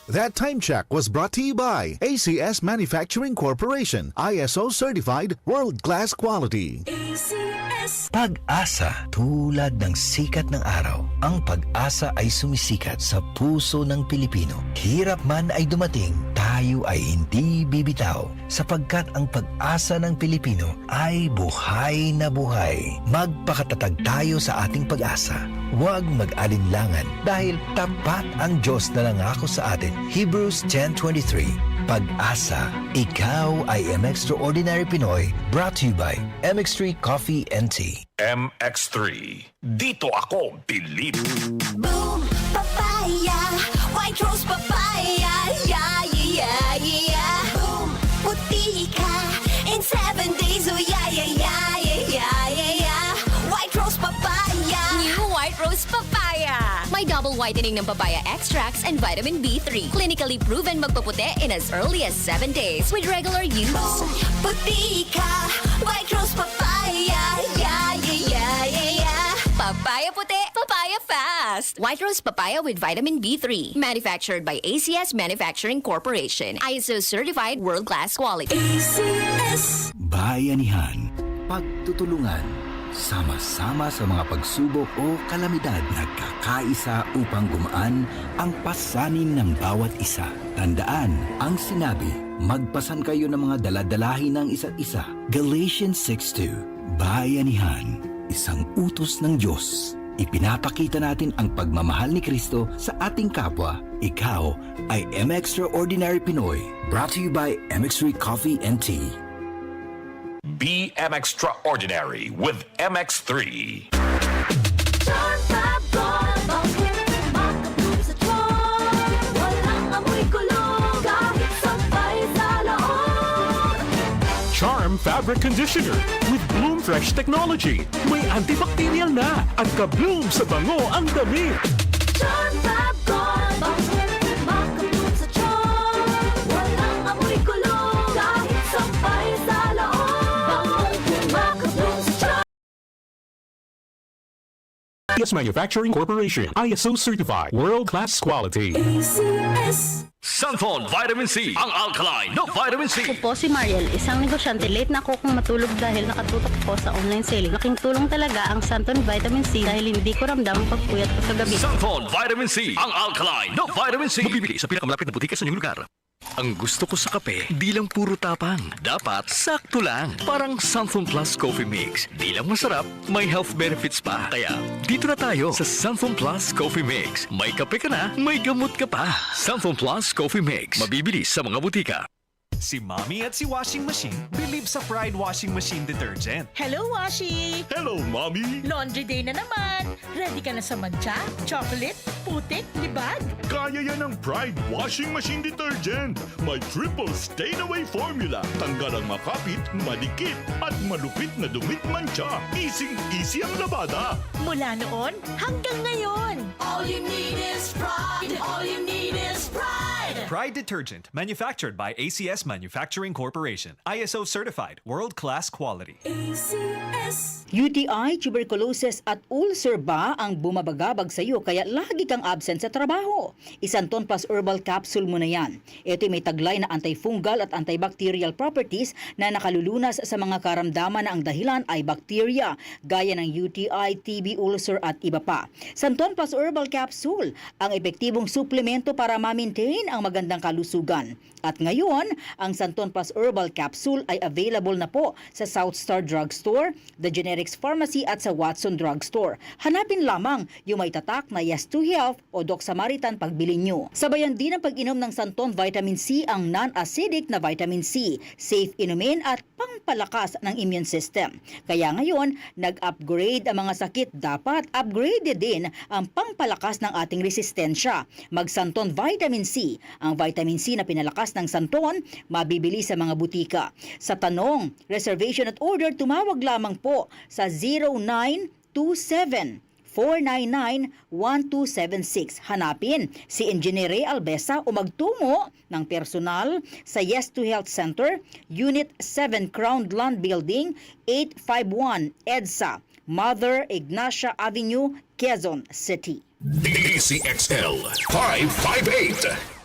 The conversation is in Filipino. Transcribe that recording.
That time check was brought to you by ACS Manufacturing Corporation, ISO certified world-class quality. ACS. Pag-asa, tulad ng sikat ng araw, ang pag-asa ay sumisikat sa puso ng Pilipino. Hirap man ay dumating, tayo ay hindi bibitaw, sapagkat ang pag-asa ng Pilipino ay buhay na buhay. Magpakatatag tayo sa ating pag-asa. Huwag mag-alinlangan dahil tapat ang Diyos na nangako sa atin. Hebrews 10:23. Pag-asa, ikaw ay M-Extraordinary Pinoy, brought to you by MX3 Coffee and Tea. MX3. Dito ako believe. Boom, papaya. White rose papaya. Yeah, yeah, yeah. Boom, puti ka. In 7 days, oh yeah, yeah, yeah, yeah, yeah, yeah. White rose papaya. New White Rose Papaya. May double whitening ng papaya extracts and vitamin B3. Clinically proven magpaputi in as early as 7 days with regular use. Boom, puti ka. White rose papaya. Yeah, yeah, yeah, yeah, yeah. Papaya puti, papaya fast. White Rose Papaya with vitamin B3. Manufactured by ACS Manufacturing Corporation. ISO certified world-class quality. ACS. Bayanihan, pagtutulungan, sama-sama sa mga pagsubok o kalamidad, nagkakaisa upang gumaan ang pasanin ng bawat isa. Tandaan ang sinabi, magpasan kayo ng mga daladalahin ng isa't isa. Galatians 6:2. Bayanihan, isang utos ng Diyos. Ipinapakita natin ang pagmamahal ni Kristo sa ating kapwa. Ikaw ay M-Extraordinary Pinoy. Brought to you by MX3 Coffee and Tea. Be M-Extraordinary with MX3. Charm Fab Gold, bakit makabloom sa tiyan? Walang amoy kulong, kahit sampay sa loob. Charm Fabric Conditioner with Bloom Fresh Technology. May antibacterial na at ka-bloom sa bango ang damit. Charm Fab Gold, bakit makabloom sa tiyan? Walang amoy kulong, kahit sampay sa loob. Makabloom sa tiyan. ACS Manufacturing Corporation. ISO certified world-class quality. ACS. Sunflon Vitamin C. Ang alkaline na vitamin C. Ako po si Mariel, isang negosyante. Late na ako kung matulog dahil nakatutok po sa online selling. Laking tulong talaga ang Santon Vitamin C dahil hindi ko ramdam ang pagpuyat ko sa gabi. Sunflon Vitamin C. Ang alkaline na vitamin C. Mabibili sa pinakamalapit na butika sa inyong lugar. Ang gusto ko sa kape, di lang puro tapang. Dapat sakto lang. Parang Sunflon Plus Coffee Mix. Di lang masarap, may health benefits pa. Kaya, dito na tayo sa Sunflon Plus Coffee Mix. May kape ka na, may gamot ka pa. Sunflon Plus Coffee Mix. Mabibili sa mga butika. Si Mommy at si Washing Machine believe sa Pride Washing Machine Detergent. Hello, Washi! Hello, Mommy! Laundry day na naman! Ready ka na sa mancha, chocolate, putik, libag? Kaya yan ang Pride Washing Machine Detergent. May triple stain-away formula. Tanggal ang makapit, madikit, at malupit na dumit mancha. Easy ang labada. Mula noon hanggang ngayon. All you need is pride. All you need is pride. Pride Detergent, manufactured by ACS Manufacturing Corporation. ISO certified, world-class quality. ACS. UTI, tuberculosis at ulcer ba ang bumabagabag sa iyo kaya lagi kang absent sa trabaho? Isanton Plus Herbal Capsule mo na yan. Ito may taglay na antifungal at antibacterial properties na nakalulunas sa mga karamdaman na ang dahilan ay bacteria gaya ng UTI, TB, ulcer at iba pa. Santon Plus Herbal Capsule, ang epektibong suplemento para ma-maintain ang magandang kalusugan. At ngayon, ang Santon Plus Herbal Capsule ay available na po sa South Star Drugstore, The Generics Pharmacy at sa Watson Drugstore. Hanapin lamang yung may tatak na Yes to Health o Doc Samaritan pagbili nyo. Sabayan din ang pag-inom ng Santon Vitamin C ang non-acidic na vitamin C, safe inumin at pangpalakas ng immune system. Kaya ngayon, nag-upgrade ang mga sakit, dapat upgrade din ang pangpalakas ng ating resistensya. Mag-Santon Vitamin C, ang vitamin C na pinalakas ng Santon, mabibili sa mga butika. Sa tanong, reservation at order, tumawag lamang po sa 0927-499-1276. Hanapin si Engineer Ray Albesa o magtungo ng personal sa Yes to Health Center, Unit 7 Crown Land Building, 851 EDSA, Mother Ignacia Avenue, Quezon City. DCXL 558.